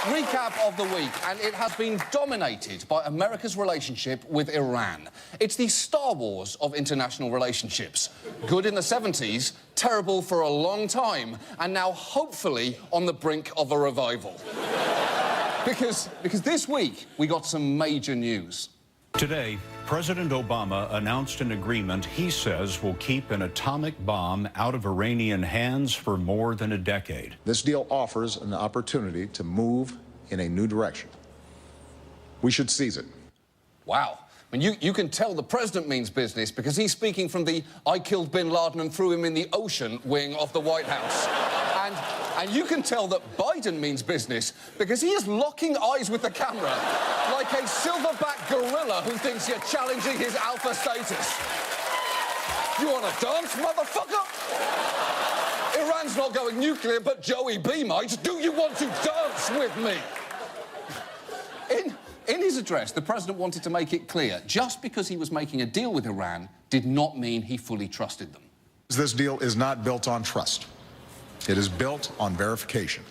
Recap of the week, and it has been dominated by America's relationship with Iran. It's the Star Wars of international relationships. Good in the 70s, terrible for a long time, and now hopefully on the brink of a revival. Because this week, we got some major news. Today, President Obama announced an agreement he says will keep an atomic bomb out of Iranian hands for more than a decade. This deal offers an opportunity to move in a new direction. We should seize it. Wow. I mean, you can tell the president means business because he's speaking from the "I killed bin Laden and threw him in the ocean" wing of the White House. And you can tell that Biden means business because he is locking eyes with the camera like a silverback gorilla who thinks you're challenging his alpha status. You want to dance, motherfucker? Iran's not going nuclear, but Joey B might. Do you want to dance with me? In his address, the president wanted to make it clear just because he was making a deal with Iran did not mean he fully trusted them. This deal is not built on trust. It is built on verification.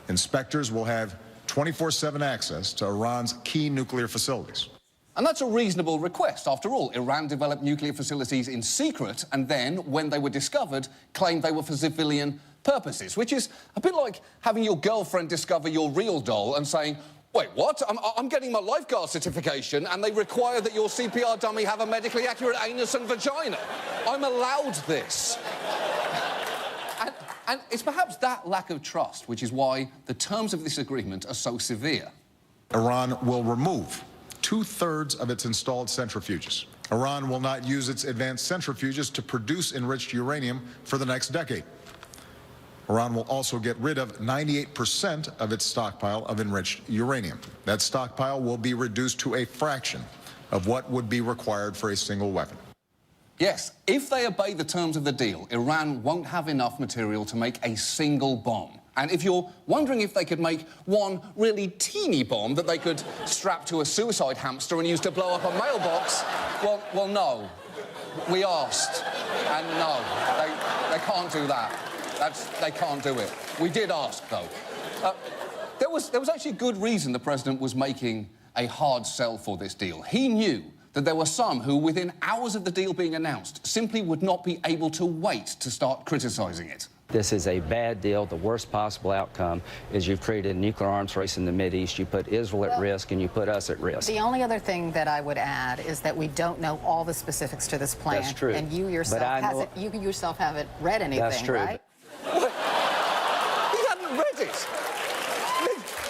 Inspectors will have 24/7 access to Iran's key nuclear facilities. And that's a reasonable request. After all, Iran developed nuclear facilities in secret and then, when they were discovered, claimed they were for civilian purposes, which is a bit like having your girlfriend discover your real doll and saying, "Wait, what? I'm getting my lifeguard certification and they require that your CPR dummy have a medically accurate anus and vagina. I'm allowed this." And it's perhaps that lack of trust which is why the terms of this agreement are so severe. Iran will remove 2/3 of its installed centrifuges. Iran will not use its advanced centrifuges to produce enriched uranium for the next decade. Iran will also get rid of 98% of its stockpile of enriched uranium. That stockpile will be reduced to a fraction of what would be required for a single weapon. Yes, if they obey the terms of the deal, Iran won't have enough material to make a single bomb. And if you're wondering if they could make one really teeny bomb that they could strap to a suicide hamster and use to blow up a mailbox, well, no. We asked, and no, they can't do that. They can't do it. We did ask, though. There was actually a good reason the president was making a hard sell for this deal. He knew that there were some who, within hours of the deal being announced, simply would not be able to wait to start criticising it. This is a bad deal. The worst possible outcome is you've created a nuclear arms race in the Mideast. You put Israel at risk and you put us at risk. The only other thing that I would add is that we don't know all the specifics to this plan. That's true. And you yourself haven't read anything, That's true. right? What? He hadn't read it.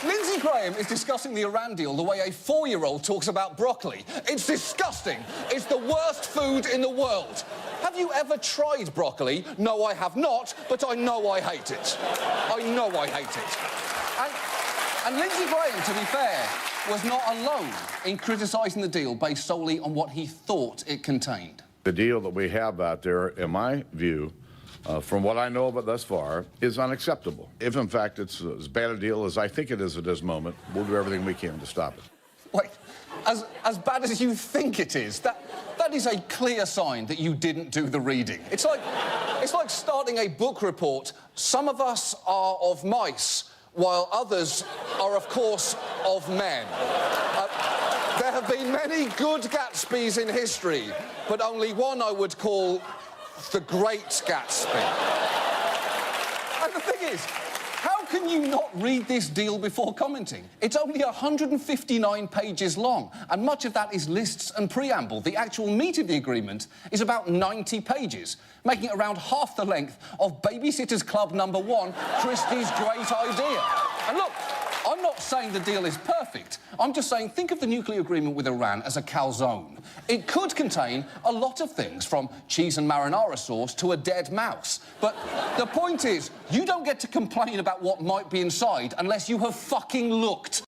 Lindsey Graham is discussing the Iran deal the way a 4-year-old talks about broccoli. It's disgusting. It's the worst food in the world. Have you ever tried broccoli? No, I have not, but I know I hate it. I know I hate it. And Lindsey Graham, to be fair, was not alone in criticising the deal based solely on what he thought it contained. The deal that we have out there, in my view, from what I know of it thus far, is unacceptable. If, in fact, it's as bad a deal as I think it is at this moment, we'll do everything we can to stop it. Wait, as bad as you think it is, that is a clear sign that you didn't do the reading. It's like starting a book report. Some of us are of mice, while others are, of course, of men. There have been many good Gatsbys in history, but only one I would call the Great Gatsby. And the thing is, how can you not read this deal before commenting? It's only 159 pages long, and much of that is lists and preamble. The actual meat of the agreement is about 90 pages, making it around half the length of Babysitter's Club #1, Christie's Great Idea. And look, I'm not saying the deal is perfect. I'm just saying think of the nuclear agreement with Iran as a calzone. It could contain a lot of things, from cheese and marinara sauce to a dead mouse. But the point is, you don't get to complain about what might be inside unless you have fucking looked.